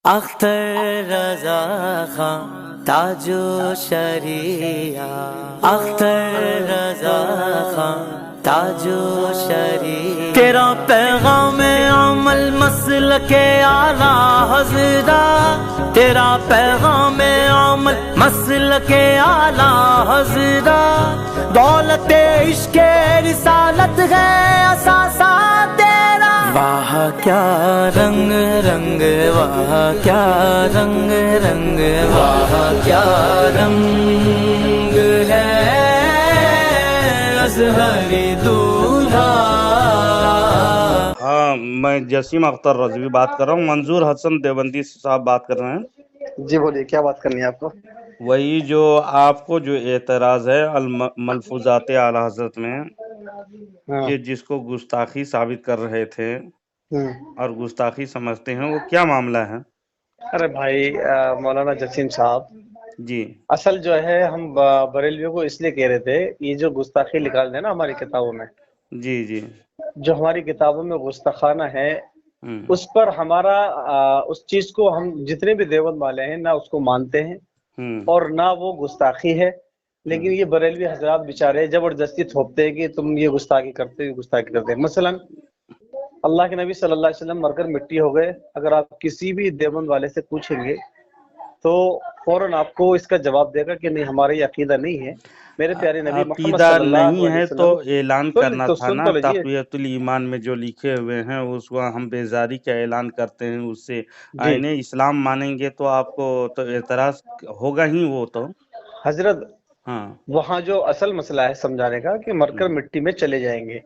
اختر رضا خان تاج و شریعہ، اختر رضا خان تاج و شریعہ، تیرا پیغام عمل مسلک اعلیٰ حضرت، تیرا پیغام عمل مسلک اعلیٰ حضرت، دولت عشق رسالت ہے اثاثہ تیرا، واہ کیا رنگ رنگ، واہ کیا رنگ رنگ، واہ کیا رنگ ہے ازہری دولہا۔ ہاں، میں جسیم اختر رضوی بات کر رہا ہوں۔ منظور حسن دیوبندی صاحب بات کر رہے ہیں۔ جی بولیے، کیا بات کرنی ہے آپ کو؟ وہی جو آپ کو جو اعتراض ہے ملفوظات اعلی حضرت میں کہ جس کو گستاخی ثابت کر رہے تھے اور گستاخی سمجھتے ہیں، وہ کیا معاملہ ہے؟ ارے بھائی مولانا جسیم صاحب، جی اصل جو ہے ہم بریلویوں کو اس لیے کہہ رہے تھے، یہ جو گستاخی نکال دیں نا ہماری کتابوں میں، جی جی جو ہماری کتابوں میں گستاخانہ ہے، اس پر ہمارا اس چیز کو ہم جتنے بھی دیوبند والے ہیں نہ اس کو مانتے ہیں اور نہ وہ گستاخی ہے، لیکن یہ بریلوی حضرات بیچارے زبردستی تھوپتے ہیں کہ تم یہ گستاخی کرتے ہیں۔ مثلا اللہ کے نبی صلی اللہ علیہ وسلم مر کر مٹی ہو گئے، اگر آپ کسی بھی دیوبند والے سے پوچھیں گے تو فوراً آپ کو اس کا جواب دے گا کہ نہیں، ہمارا یہ عقیدہ نہیں ہے۔ میرے پیارے نبی محمد عقیدہ صلی اللہ نہیں علیہ ہے تو وسلم اعلان کرنا تھا سن نا، تو لیجیے تقویت الایمان میں جو لکھے ہوئے ہیں اس کو ہم بیزاری کا اعلان کرتے ہیں، اس سے جی آئین اسلام مانیں گے تو آپ کو تو اعتراض ہوگا ہی۔ وہ تو حضرت ہاں وہاں جو اصل مسئلہ ہے سمجھانے کا کہ مر کر مٹی میں چلے جائیں گے،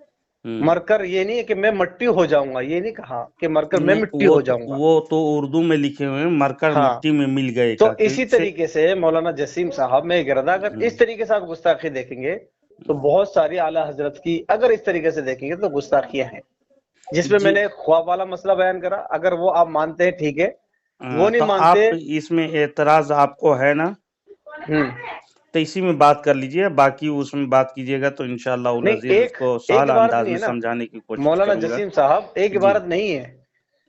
مر کر یہ نہیں ہے کہ میں مٹی ہو جاؤں گا، یہ نہیں کہا کہ مر کر میں مٹی ہو جاؤں گا۔ وہ تو اردو میں لکھے ہوئے ہیں، مر کر ہاں، مٹی میں مل گئے تو کا اسی طریقے سے مولانا جسیم صاحب میں کہہ رہا تھا، اگر اس طریقے سے آپ گستاخی دیکھیں گے تو بہت ساری اعلیٰ حضرت کی اگر اس طریقے سے دیکھیں گے تو گستاخیاں ہیں، جس میں میں نے خواب والا مسئلہ بیان کرا، اگر وہ آپ مانتے ہیں ٹھیک ہے، وہ نہیں تو مانتے آپ اس میں اعتراض آپ کو ہے نا، تو اسی میں بات کر لیجئے، باقی اس میں بات کیجئے گا تو انشاءاللہ نہیں، العزیز اس کو ایک سہل عبارت انداز نہیں میں ہے نا سمجھانے کی کوشش مولانا کروں گا۔ جسیم صاحب، ایک جی عبارت نہیں ہے،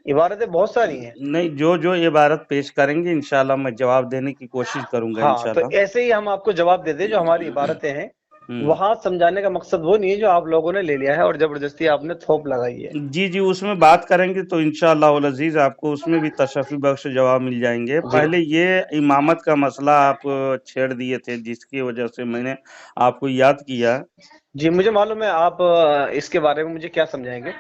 عبارتیں بہت ساری ہیں۔ نہیں، جو عبارت پیش کریں گے انشاءاللہ میں جواب دینے کی کوشش کروں گا ہاں، تو انشاءاللہ۔ ایسے ہی ہم آپ کو جواب دے دیں، جو ہماری عبارتیں ہیں وہاں سمجھانے کا مقصد وہ نہیں ہے جو آپ لوگوں نے لے لیا ہے اور زبردستی آپ نے تھوپ لگائی ہے۔ جی جی، اس میں بات کریں گے تو انشاءاللہ العزیز آپ کو اس میں بھی تشفی بخش جواب مل جائیں گے۔ جی پہلے یہ امامت کا مسئلہ آپ چھیڑ دیے تھے، جس کی وجہ سے میں نے آپ کو یاد کیا۔ جی، مجھے معلوم ہے آپ اس کے بارے میں مجھے کیا سمجھائیں گے،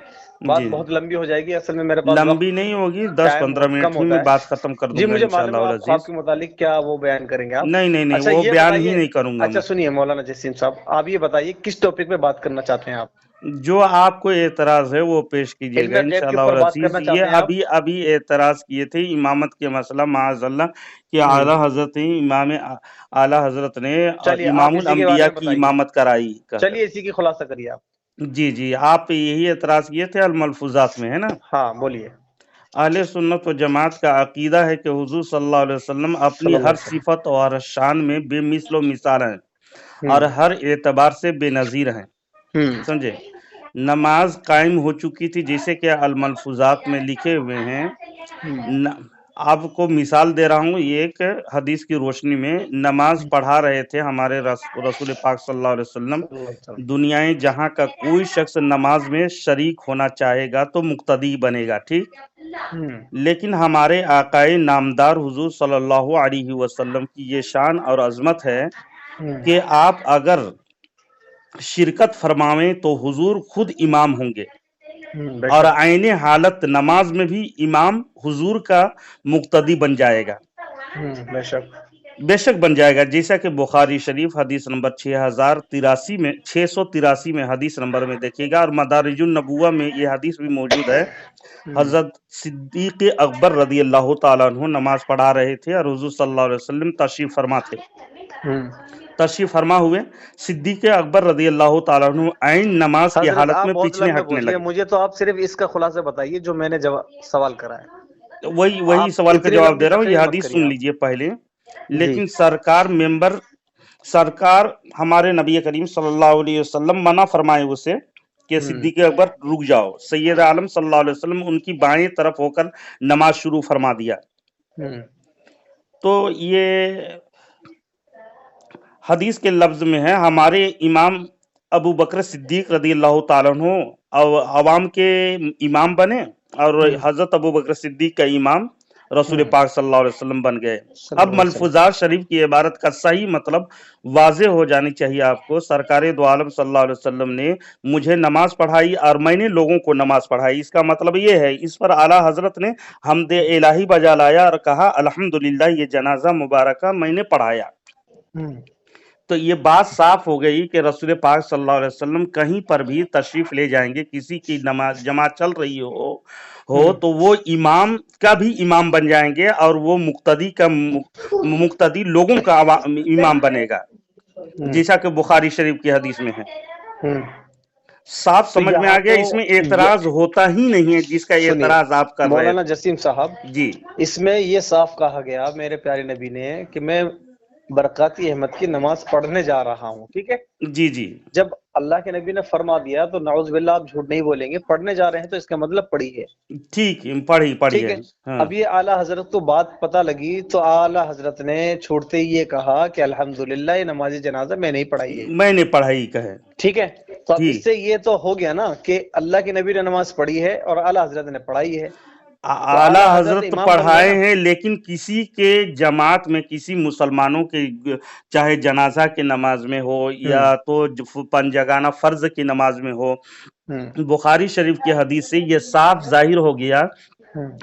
بات جی بہت لمبی ہو جائے گی، اصل میں میرے پاس لمبی وقت نہیں ہوگی، 10-15 بہت کم منٹ ہی میں ہوتا بات ہے۔ ختم کر جی دوں گا مجھے انشاءاللہ معلوم ہے آپ خواب العزیز۔ کے متعلق کیا وہ بیان کریں گے آپ۔ نہیں، اچھا وہ یہ بیان ہی بتائیے، نہیں کروں گا اچھا میں۔ سنیے مولانا جسیم صاحب، آپ یہ بتائیے کس ٹاپک پہ بات کرنا چاہتے ہیں آپ؟ جو آپ کو اعتراض ہے وہ پیش کیجئے علم گا غیب کے انشاءاللہ اوپر بات العزیز۔ کرنا یہ چاہتے ہیں آپ؟ ابھی اعتراض کیے تھے امامت کے مسئلہ، معاذ اللہ کہ اعلیٰ حضرت امام اعلیٰ حضرت نے چلیے آپ امام اسی کے بارے الانبیاء میں کی بتائیے، امامت کرائی کہہ کر۔ چلیے اسی کی خلاصہ کریے آپ۔ جی جی، آپ یہی اعتراض کیے تھے الملفوظات میں، ہے نا؟ ہاں بولیے۔ اہل سنت و جماعت کا عقیدہ ہے کہ حضور صلی اللہ علیہ وسلم صلی اپنی اللہ ہر علیہ صفت اور شان میں بے مثل و مثال ہیں اور وسلم۔ ہر اعتبار سے بے نظیر ہیں، سمجھے؟ نماز قائم ہو چکی تھی، جیسے کہ الملفوظات میں لکھے ہوئے ہیں۔ آپ کو مثال دے رہا ہوں، ایک حدیث کی روشنی میں نماز پڑھا رہے تھے ہمارے رسول پاک صلی اللہ علیہ وسلم۔ دنیائیں جہاں کا کوئی شخص نماز میں شریک ہونا چاہے گا تو مقتدی بنے گا، ٹھیک؟ لیکن ہمارے آقائے نامدار حضور صلی اللہ علیہ وسلم کی یہ شان اور عظمت ہے کہ آپ اگر شرکت فرماویں تو حضور خود امام ہوں گے اور عین حالت نماز میں بھی امام حضور کا مقتدی بن جائے گا، بے شک بن جائے گا، جیسا کہ بخاری شریف حدیث نمبر 683 میں حدیث نمبر میں دیکھیے گا، اور مدارج النبوہ میں یہ حدیث بھی موجود ہے۔ حضرت صدیق اکبر رضی اللہ تعالیٰ عنہ نماز پڑھا رہے تھے اور حضور صلی اللہ علیہ وسلم تشریف فرما ہوئے، صدیق اکبر رضی اللہ تعالیٰ عنہ عین نماز کی حضرت حالت آپ میں بہت پیچھے لمبے ہٹنے پوچھ گئے، لگے۔ مجھے تو آپ صرف اس کا خلاصہ بتائیے جو میں نے سوال کرا ہے۔ وہی آپ سوال کا اتنی جواب لمبی دے رہا ہوں، یہ تقریر مت حدیث کریے سن آپ۔ لیجئے پہلے۔ جی لیکن سرکار ہمارے نبی کریم صلی اللہ علیہ وسلم منع فرمائے اسے کہ صدیق اکبر رک جاؤ۔ سید عالم صلی اللہ علیہ وسلم ان کی بائیں طرف ہو کر نماز شروع فرما دیا۔ تو یہ حدیث کے لفظ میں ہے، ہمارے امام ابو بکر صدیق رضی اللہ تعالیٰ عنہ عوام کے امام بنے، اور حضرت ابو بکر صدیق کا امام رسول پاک صلی اللہ علیہ وسلم بن گئے۔ اب ملفوظات شریف کی عبارت کا صحیح مطلب واضح ہو جانی چاہیے آپ کو۔ سرکار دو عالم صلی اللہ علیہ وسلم نے مجھے نماز پڑھائی اور میں نے لوگوں کو نماز پڑھائی، اس کا مطلب یہ ہے۔ اس پر اعلیٰ حضرت نے حمد الہی بجا لایا اور کہا الحمدللہ یہ جنازہ مبارکہ میں نے پڑھایا۔ تو یہ بات صاف ہو گئی کہ رسول پاک صلی اللہ علیہ وسلم کہیں پر بھی تشریف لے جائیں گے، کسی کی نماز جماعت چل رہی ہو تو وہ امام کا بھی امام بن جائیں گے، اور وہ مقتدی لوگوں کا امام بنے گا، جیسا کہ بخاری شریف کی حدیث میں ہے۔ صاف سمجھ میں آ گیا، اس میں اعتراض ہوتا ہی نہیں ہے جس کا اعتراض آپ کر رہے ہیں۔ مولانا جسیم صاحب جی، اس میں یہ صاف کہا گیا میرے پیارے نبی نے کہ میں برکاتی احمد کی نماز پڑھنے جا رہا ہوں، ٹھیک ہے جی جی۔ جب اللہ کے نبی نے فرما دیا تو نعوذ باللہ آپ جھوٹ نہیں بولیں گے، پڑھنے جا رہے ہیں تو اس کا مطلب پڑھی ہے، ٹھیک، پڑھی ٹھیک ہے۔ اب یہ اعلیٰ حضرت کو بات پتہ لگی تو اعلیٰ حضرت نے چھوڑتے ہی یہ کہا کہ الحمدللہ یہ نماز جنازہ میں نہیں پڑھائی ہے، میں نے پڑھائی کہے، ٹھیک ہے۔ تو اب اس سے یہ تو ہو گیا نا کہ اللہ کے نبی نے نماز پڑھی ہے اور اعلیٰ حضرت نے پڑھائی ہے۔ اعلیٰ حضرت پڑھائے ہیں، لیکن کسی کے جماعت میں کسی مسلمانوں کے چاہے جنازہ کی نماز میں ہو یا تو پنجگانہ فرض کی نماز میں ہو، بخاری شریف کی حدیث سے یہ صاف ظاہر ہو گیا،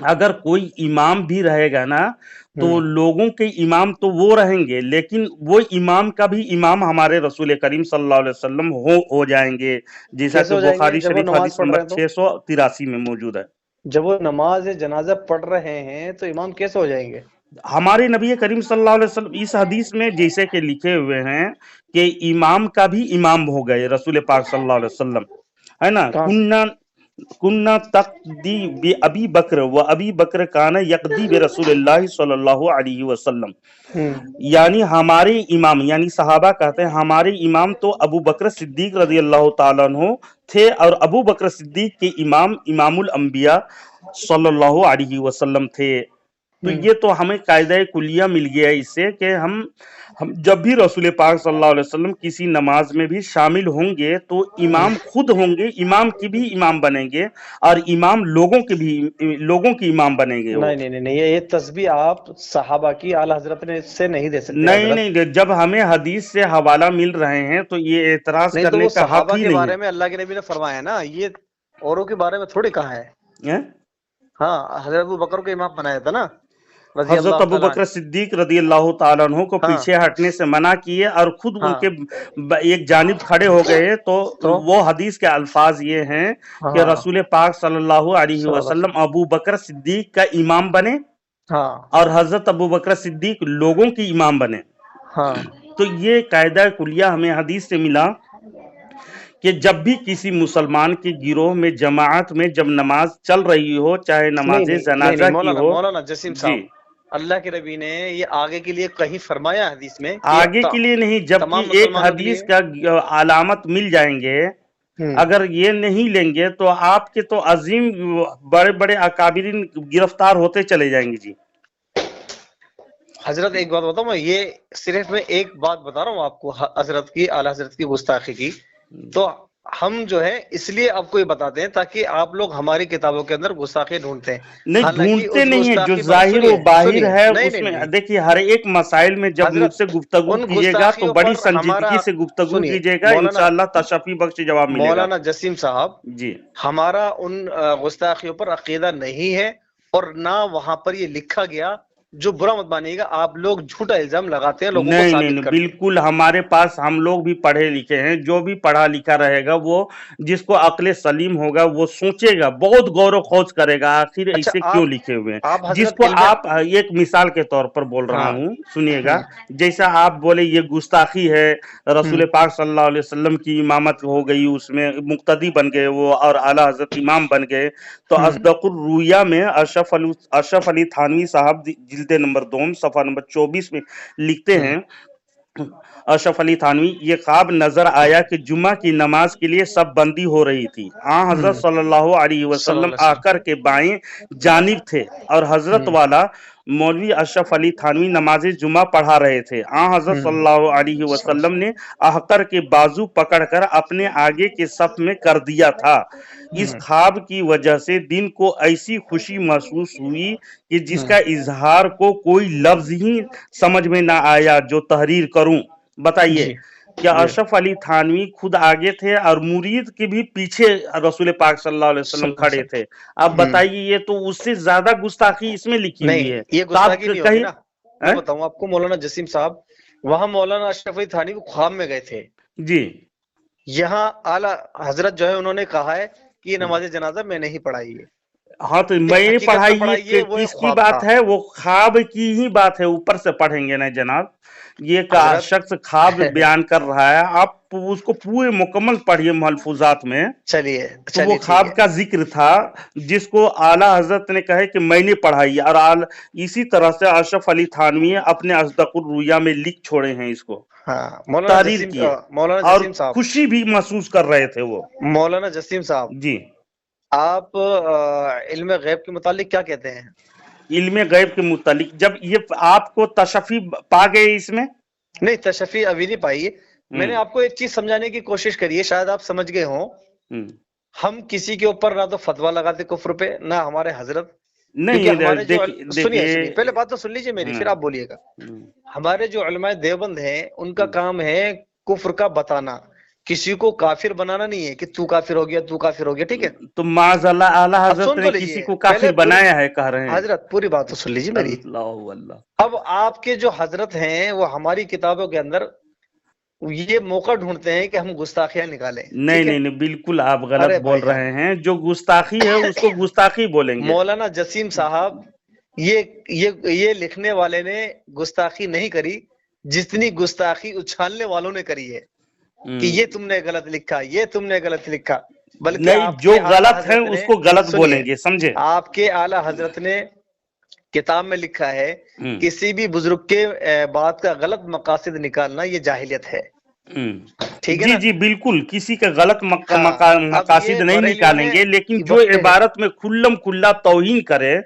اگر کوئی امام بھی رہے گا نا تو لوگوں کے امام تو وہ رہیں گے، لیکن وہ امام کا بھی امام ہمارے رسول کریم صلی اللہ علیہ وسلم ہو جائیں گے، جیسا کہ بخاری شریف حدیث نمبر 683 میں موجود ہے۔ جب وہ نماز جنازہ پڑھ رہے ہیں تو امام کیسے ہو جائیں گے؟ ہمارے نبی کریم صلی اللہ علیہ وسلم اس حدیث میں جیسے کہ لکھے ہوئے ہیں کہ امام کا بھی امام ہو گئے رسول پاک صلی اللہ علیہ وسلم، ہے نا۔ کننا تقدی بی ابی بکر و ابی بکر کانا یقدی بی رسول اللہ صلی اللہ علیہ وسلم، یعنی ہمارے امام، یعنی صحابہ کہتے ہیں ہمارے امام تو ابو بکر صدیق رضی اللہ تعالیٰ عنہ تھے، اور ابو بکر صدیق کے امام امام الانبیاء صلی اللہ علیہ وسلم تھے۔ تو یہ تو ہمیں قاعدہ کلیہ مل گیا اس سے کہ ہم جب بھی رسول پاک صلی اللہ علیہ وسلم کسی نماز میں بھی شامل ہوں گے تو امام خود ہوں گے، امام کی بھی امام بنیں گے، اور امام لوگوں کی امام بنیں گے۔ نہیں، یہ تسبیح آپ صحابہ کی اعلیٰ حضرت نے سے نہیں دے سکتے۔ نہیں، جب ہمیں حدیث سے حوالہ مل رہے ہیں تو یہ اعتراض کرنے کا حق ہی نہیں ہے۔ صحابہ کے بارے میں اللہ کے نبی نے فرمایا نا، یہ اوروں کے بارے میں تھوڑی کہا ہے۔ ہاں، حضرت ابو بکر کو امام بنایا تھا نا، حضرت ابو بکر صدیق رضی اللہ تعالیٰ عنہ کو پیچھے ہٹنے سے منع کیے اور خود ان کے ایک جانب کھڑے ہو گئے، تو وہ حدیث کے الفاظ یہ ہیں کہ رسول پاک صلی اللہ علیہ وسلم ابو بکر صدیق کا امام بنے اور حضرت ابو بکر صدیق لوگوں کی امام بنے۔ تو یہ قاعدہ کلیہ ہمیں حدیث سے ملا کہ جب بھی کسی مسلمان کے گروہ میں جماعت میں جب نماز چل رہی ہو، چاہے نماز جنازہ کی ہو، مولانا جسیم صاحب، اللہ کے نبی نے یہ آگے کے لیے کہیں فرمایا حدیث میں؟ آگے کے لیے نہیں، جب کہ ایک حدیث کا علامت مل جائیں گے، اگر یہ نہیں لیں گے تو آپ کے تو عظیم بڑے بڑے اکابرین گرفتار ہوتے چلے جائیں گے۔ جی حضرت ایک بات بتاؤں میں، یہ صرف میں ایک بات بتا رہا ہوں آپ کو حضرت کی، اعلیٰ حضرت کی گستاخی کی، تو ہم جو ہے اس لیے آپ کو یہ بتاتے ہیں تاکہ آپ لوگ ہماری کتابوں کے اندر گستاخی ڈھونڈتے ہیں۔ نہیں، ڈھونڈتے نہیں ہیں، جو ظاہر و باہر ہے اس میں دیکھیے ہر ایک مسائل میں جب مجھ سے گفتگو کیجیے گا تو بڑی سنجیدگی سے گفتگو کیجیے گا، انشاءاللہ تشفی بخش جواب ملے گا۔ مولانا جسیم صاحب جی، ہمارا ان گستاخیوں پر عقیدہ نہیں ہے، اور نہ وہاں پر یہ لکھا گیا، جو برا مت مانیے گا، آپ لوگ جھوٹا الزام لگاتے ہیں لوگوں کو ثابت کرتے ہیں۔ نہیں، بالکل، ہمارے پاس ہم لوگ بھی پڑھے لکھے ہیں، جو بھی پڑھا لکھا رہے گا وہ جس کو عقل سلیم ہوگا وہ سوچے گا، بہت غور و خوض کرے گا آخر ایسے کیوں لکھے ہوئے ہیں۔ جس کو آپ ایک مثال کے طور پر بول رہا ہوں، سنیے گا، جیسا آپ بولے یہ گستاخی ہے، رسول پاک صلی اللہ علیہ وسلم کی امامت ہو گئی، اس میں مقتدی بن گئے وہ اور اعلیٰ حضرت امام بن گئے، تو اصدق الرویہ میں اشرف علی تھانوی صاحب جلد نمبر 2 صفحہ نمبر 24 میں لکھتے ہیں، اشرف علی تھانوی، یہ خواب نظر آیا کہ جمعہ کی نماز کے لیے سب بندی ہو رہی تھی، حضرت صلی اللہ علیہ وسلم آ کر کے بائیں جانب تھے اور حضرت والا मौलवी अशरफ अली थानवी नमाज जुमा पढ़ा रहे थे। हजरत सल्लल्लाहु अलैहि वसल्लम ने अहकर के बाजू पकड़कर अपने आगे के सफ में कर दिया था। इस ख्वाब की वजह से दिन को ऐसी खुशी महसूस हुई कि जिसका इजहार को कोई लफ्ज ही समझ में ना आया जो तहरीर करूं। बताइए, क्या अशरफ अली थानवी खुद आगे थे और मुरीद के भी पीछे रसूल पाक सल्लल्लाहु अलैहि वसल्लम खड़े थे? अब बताइए, ये तो उससे ज्यादा गुस्ताखी इसमें लिखी हुई है। ये गुस्ताखी नहीं होगी ना। मैं बताऊं आपको, मौलाना जसीम साहब, वहां मौलाना अशरफ अली थानवी ख्वाब में गए थे जी। यहाँ आला हजरत जो है उन्होंने कहा है कि ये नमाज जनाजा मैंने ही पढ़ाई है। हाँ, तो मैंने पढ़ाई किसकी बात है? वो ख्वाब की ही बात है, ऊपर से पढ़ेंगे ना जनाब। ये का शख्स ख्वाब बयान कर रहा है, आप उसको पूरे मुकम्मल पढ़िए महफूजात में। चलिए, तो वो ख्वाब का जिक्र था जिसको आला हजरत ने कहे कि मैंने पढ़ाई, और इसी तरह से अशरफ अली थानवी अपने अस्दकुर रुया में लिख छोड़े हैं इसको। हाँ, तहरीर की, और खुशी भी महसूस कर रहे थे वो। मौलाना जसीम साहब जी, आप इल्म गैब के मुतालिक क्या कहते हैं? इल्म गैब के मुतालिक जब ये आपको तशफी पा गए इसमें? नहीं, तशफी अभी नहीं पाई। मैंने आपको एक चीज समझाने की कोशिश करी है, शायद आप समझ गए हो। हम किसी के ऊपर ना तो फतवा लगाते कुफ्र पे, ना हमारे हजरत। नहीं, सुनिए, पहले बात तो सुन लीजिए मेरी, फिर आप बोलिएगा। हमारे जो उलमाए देवबंद हैं, उनका काम है कुफ्र का बताना, किसी को काफिर बनाना नहीं है कि तू काफिर हो गया, तू काफिर हो गया, ठीक है? तो माज़अल्लाह आला हजरत ने किसी को काफिर बनाया है, कह रहे हैं। हजरत पूरी बात तो सुन लीजिए मेरी। अल्लाह। अब आपके जो हजरत हैं वो हमारी किताबों के अंदर ये मौका ढूंढते हैं कि हम गुस्ताखियां निकालें। नहीं, बिल्कुल आप गलत बोल रहे हैं। जो गुस्ताखी है उसको गुस्ताखी बोलेंगे। मौलाना जसीम साहब, ये लिखने वाले ने गुस्ताखी नहीं करी, जितनी गुस्ताखी उछालने वालों ने करी है कि ये तुमने गलत लिखा, ये तुमने गलत लिखा। बल्कि नहीं, जो गलत है उसको गलत बोलेंगे, समझे? आपके आला हजरत ने किताब में लिखा है किसी भी बुजुर्ग के बात का गलत मकासद निकालना ये जाहिलियत है। ठीक है? जी, बिल्कुल, किसी का गलत मकासद नहीं निकालेंगे, लेकिन जो इबारत में खुल्लम खुल्ला तौहीन करे,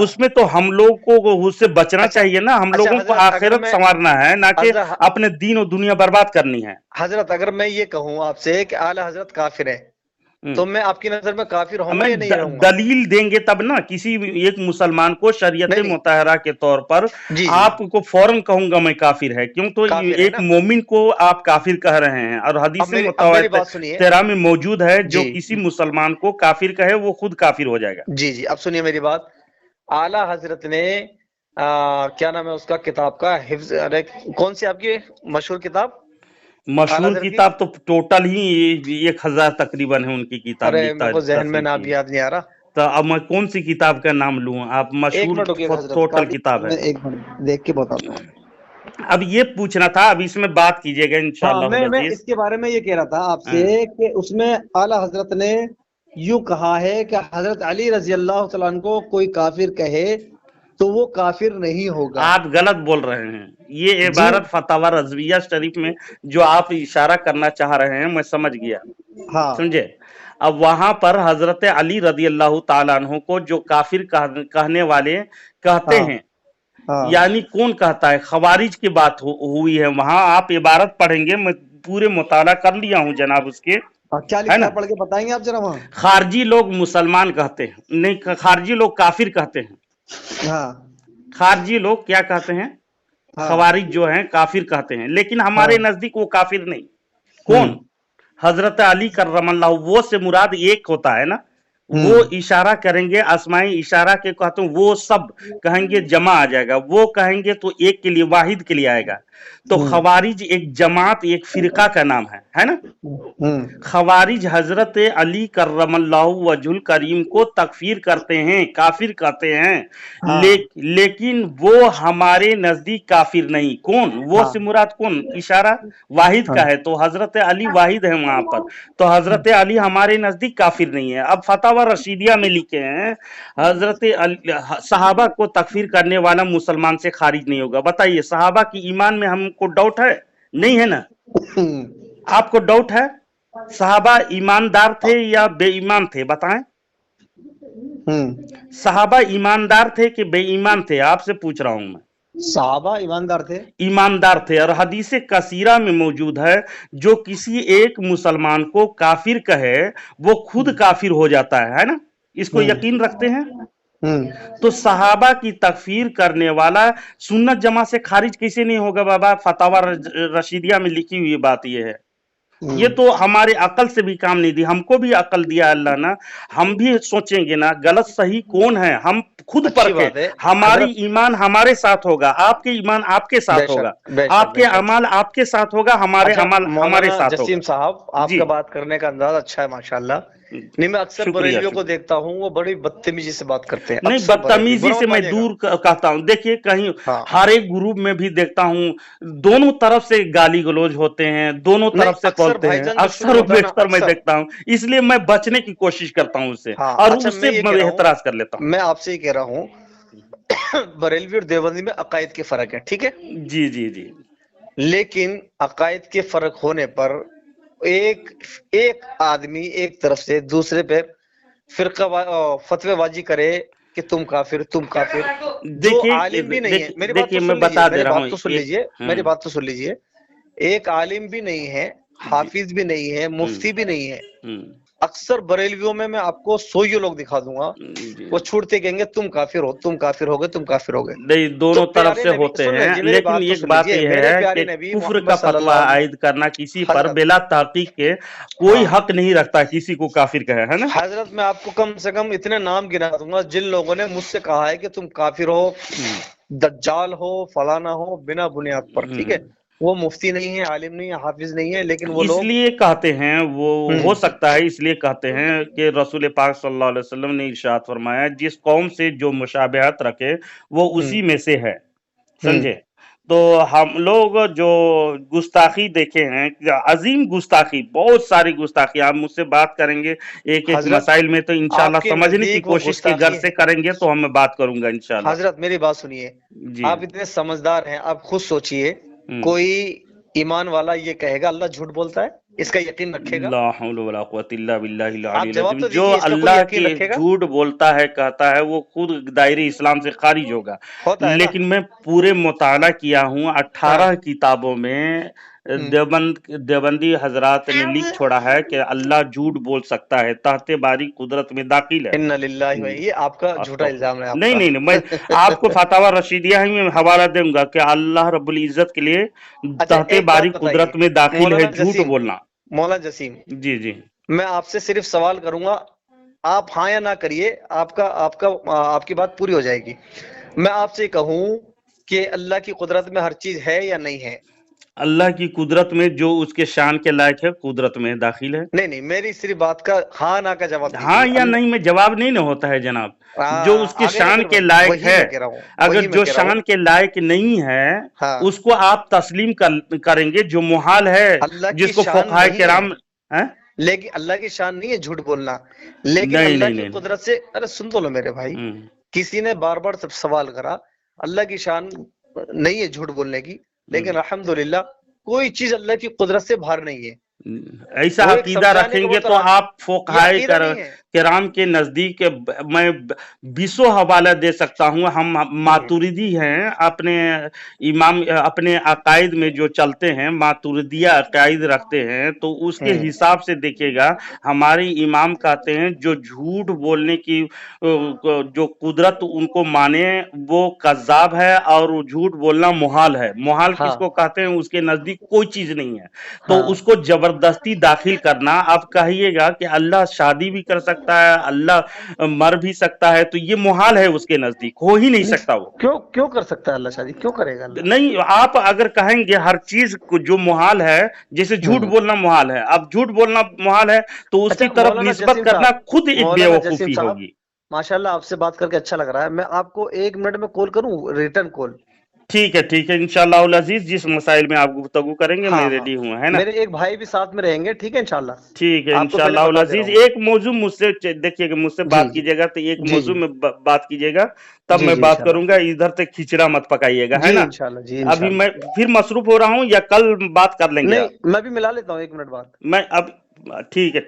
उसमें तो हम लोग को उससे बचना चाहिए ना। हम लोगों को आखिरत संवारना है, ना कि अपने दीन और दुनिया बर्बाद करनी है। हजरत, अगर मैं ये कहूँ आपसे कि आला हजरत काफिर है, तो मैं आपकी नजर में काफिर रहूंगा या नहीं रहूंगा? दलील देंगे तब ना। किसी एक मुसलमान को शरीयत मुतहरा के तौर पर आपको फौरन कहूंगा मैं काफिर है, क्यों? तो एक मोमिन को आप काफिर कह रहे हैं, और हदीस तेरा में मौजूद है, जो किसी मुसलमान को काफिर कहे वो खुद काफिर हो जाएगा। जी, अब सुनिए मेरी बात। आला हजरत ने क्या नाम है उसका किताब का हिफ्ज, कौन सी आपकी मशहूर किताब? मशहूर किताब तो टोटल ही 1000 तकरीबन है उनकी किताब। मेरे को ज़हन में नाम याद नहीं आ रहा। तो अब मैं कौन सी किताब का नाम लूं? आप मशहूर टोटल किताब है, एक मिनट देख के बताता हूं। अब ये पूछना था, अब इसमें बात कीजिएगा इंशाअल्लाह। मैं इसके बारे में ये कह रहा था आपसे कि उसमें आला हजरत ने यूं कहा है कि हजरत अली रजी अल्लाह तआला अन्हु को कोई काफिर कहे तो वो काफिर नहीं होगा। आप गलत बोल रहे हैं। ये इबारत फतावा रज़विया शरीफ में जो आप इशारा करना चाह रहे हैं, मैं समझ गया। हाँ, समझे? अब वहां पर हजरत अली रज़ी अल्लाह ताला अन्हु को जो काफिर कहने वाले कहते हैं, यानी कौन कहता है? खवारिज की बात हुई है वहां। आप इबारत पढ़ेंगे, मैं पूरे मुताला कर लिया हूँ जनाब उसके। क्या लिखा पढ़ के बताएंगे आप जरा वहां? खारजी लोग मुसलमान कहते हैं, नहीं, खारजी लोग काफिर कहते हैं। खारजी लोग क्या कहते हैं? खवारिज जो हैं काफिर कहते हैं, लेकिन हमारे नजदीक वो काफिर नहीं। कौन? हजरत अली करमल्लाहु, वो से मुराद एक होता है ना। वो इशारा करेंगे, अस्माई इशारा के कहते हैं, वो सब कहेंगे जमा आ जाएगा। वो कहेंगे तो एक के लिए, वाहिद के लिए आएगा। तो खवारिज एक जमात, एक फिरका का नाम है ना। खवारिज हजरत अली करमल्लाहु वजहुल करीम को तकफीर करते हैं, काफिर कहते हैं। लेकिन वो हमारे नजदीक काफिर नहीं। कौन? वो से मुराद कौन? इशारा वाहिद का है, तो हजरत अली वाहिद है वहां पर, तो हजरत अली हमारे नजदीक काफिर नहीं है। अब फतावा रशीदिया में लिखे हैं हजरत सहाबा को तकफीर करने वाला मुसलमान से खारिज नहीं होगा। बताइए, सहाबा की ईमान में हमको डाउट है? नहीं है ना? आपको डाउट है? सहाबा ईमानदार थे या बेईमान थे? बताएं। सहाबा ईमानदार थे कि बेईमान थे, आपसे पूछ रहा हूं मैं। सहाबा ईमानदार थे, ईमानदार थे। और हदीस कसीरा में मौजूद है, जो किसी एक मुसलमान को काफिर कहे वो खुद काफिर हो जाता है ना, इसको यकीन रखते हैं। तो सहाबा की तकफीर करने वाला सुन्नत जमा से खारिज कैसे नहीं होगा बाबा? फतावा रशीदिया में लिखी हुई बात ये है। ये तो हमारे अकल से भी काम नहीं दी, हमको भी अकल दिया अल्लाह ना, हम भी सोचेंगे ना गलत सही कौन है, हम खुद परखें। हमारी ईमान हमारे साथ होगा, आपके ईमान आपके साथ होगा, आपके अमल आपके साथ होगा, हमारे अमल हमारे साथ होगा। जसीम साहब, आपका बात करने का अंदाज अच्छा है माशाल्लाह। नहीं, मैं अक्सर बरेलियों को देखता हूँ, वो बड़ी बदतमीजी से बात करते हैं। नहीं, बदतमीजी से मैं दूर कहता हूँ। देखिए कहीं हर एक ग्रुप में भी देखता हूँ, दोनों तरफ से गाली गलौज होते हैं, दोनों तरफ से बोलते हैं, अक्सर बेशतर मैं देखता हूँ, इसलिए मैं बचने की कोशिश करता हूँ उससे, और उससे मैं एतराज कर लेता हूँ। मैं आपसे ही कह रहा हूँ, बरेलवी और देवबंदी में अकायद के फर्क है, ठीक है? जी जी जी। लेकिन अकायद के फर्क होने पर एक आदमी एक तरफ से दूसरे पे फतवेबाजी करे कि तुम काफिर, तुम काफिर। देखिए आलिम भी नहीं है, मेरी बात तो मैं बता दे रहा हूँ, तो सुन लीजिए, मेरी बात तो सुन लीजिए। एक आलिम भी नहीं है, हाफिज भी नहीं है, मुफ्ती भी नहीं है। अक्सर बरेलवियों में मैं आपको 100 लोग दिखा दूंगा, वो छूटते कहेंगे तुम काफिर हो, तुम काफिर हो गए, तुम काफिर हो गए। नहीं, दोनों तरफ से होते हैं, लेकिन एक बात यह है कि कुफ्र का फतवा आयद करना किसी पर बिला तहकीक के कोई हक नहीं रखता किसी को काफिर कहे, है ना? हजरत, मैं आपको कम से कम इतने नाम गिना दूंगा जिन लोगों ने मुझसे कहा है कि तुम काफिर हो, दज्जाल हो, फलाना हो, बिना बुनियाद पर, ठीक है? वो मुफ्ती नहीं है, आलिम नहीं है, हाफिज नहीं है, लेकिन वो लोग इसलिए कहते हैं, वो हो सकता है इसलिए कहते हैं कि रसूल पाक सल्लल्लाहु अलैहि वसल्लम ने इरशाद फरमाया, जिस कौम से जो मुशाबहत रखे वो उसी में से है, समझे? तो हम लोग जो गुस्ताखी देखे हैं, अजीम गुस्ताखी, बहुत सारी गुस्ताखी, आप मुझसे बात करेंगे एक एक मसाइल में, तो इंशाल्लाह समझने की कोशिश के घर से करेंगे तो हम बात करूंगा इंशाल्लाह। हजरत मेरी बात सुनिए, आप इतने समझदार हैं, आप खुद सोचिए, कोई ईमान वाला ये कहेगा अल्लाह झूठ बोलता है, इसका यकीन रखेगा? ला हौल वला कुव्वता इल्ला बिल्लाहिल अलील अज़ीम। जो अल्लाह के झूठ बोलता है, कहता है, वो खुद दायरे इस्लाम से खारिज होगा। लेकिन मैं पूरे मुताला किया हूँ, 18 किताबों में देवबंदी हजरात ने लिख छोड़ा है कि अल्लाह झूठ बोल सकता है, ताहते बारी कुदरत में दाखिल है। इन्ना लिल्लाहि व ये आपका झूठा इल्जाम है। नहीं नहीं नहीं, मैं आपको फतावा रशीदिया ही में हवाला दूंगा कि अल्लाह रब्बुल इज्जत के लिए ताहते बारी कुदरत में दाखिल है झूठ बोलना। मौला जसीम जी जी, मैं आपसे सिर्फ सवाल करूंगा, आप हाँ या ना करिए, आपकी बात पूरी हो जाएगी। मैं आपसे कहूं कि अल्लाह की कुदरत में हर चीज है या नहीं है? अल्लाह की कुदरत में जो उसके शान के लायक है कुदरत में दाखिल है। नहीं नहीं, मेरी सिर्फ बात का हाँ ना का जवाब, हाँ या नहीं में जवाब नहीं ना होता है जनाब। जो उसके शान के लायक है, अगर जो शान के लायक नहीं है उसको आप तस्लीम करेंगे, जो मुहाल है जिसको फुक़हा किराम है। लेकिन अल्लाह की शान नहीं है झूठ बोलना, लेकिन अल्लाह की कुदरत से, अरे सुन तो लो मेरे भाई, किसी ने बार बार सवाल करा, अल्लाह की शान नहीं है झूठ बोलने की, लेकिन अल्हम्दुलिल्लाह कोई चीज अल्लाह की कुदरत से बाहर नहीं है। ऐसा अकीदा रखेंगे तो आप फुक़हाए किराम के नजदीक मैं 20 हवाला दे सकता हूँ। हम मातुरिदी हैं, अपने इमाम अपने अकायद में जो चलते हैं, मातुरिदिया अकायद रखते हैं, तो उसके हिसाब से देखिएगा हमारे इमाम कहते हैं जो झूठ बोलने की जो कुदरत उनको माने वो कज़्ज़ाब है, और झूठ बोलना मुहाल है। मुहाल किसको कहते हैं? उसके नजदीक कोई चीज नहीं है, तो उसको जबरदस्ती दाखिल करना। आप कहिएगा कि अल्लाह शादी भी कर सकता है, अल्लाह मर भी सकता है, तो ये मुहाल है उसके नजदीक, हो ही नहीं सकता। वो क्यों कर सकता है? अल्लाह शादी क्यों करेगा? नहीं, आप अगर कहेंगे हर चीज को जो मुहाल है, जैसे झूठ बोलना मुहाल है, अब झूठ बोलना मुहाल है तो उसकी तरफ निस्बत करना खुद एक बेवकूफी होगी। माशाल्लाह, आपसे बात करके अच्छा लग रहा है। मैं आपको 1 मिनट में कॉल करूं, रिटर्न कॉल? ठीक है इंशाअल्लाह अज़ीज, जिस मसाइल में आप गुफ्तगू करेंगे मैं रेडी हूँ, है ना? मेरे एक भाई भी साथ में रहेंगे, ठीक है इंशाअल्लाह? ठीक है इंशाअल्लाह अज़ीज। एक मौजू मुझसे देखिएगा, मुझसे बात कीजिएगा तो एक मौजू में बात कीजिएगा, तब मैं बात करूंगा। इधर से खिचड़ा मत पकाइएगा, है ना? इंशाअल्लाह। अभी मैं फिर मसरूफ हो रहा हूँ, या कल बात कर लेंगे? मैं भी मिला लेता हूँ 1 मिनट बाद। मैं अब ठीक है।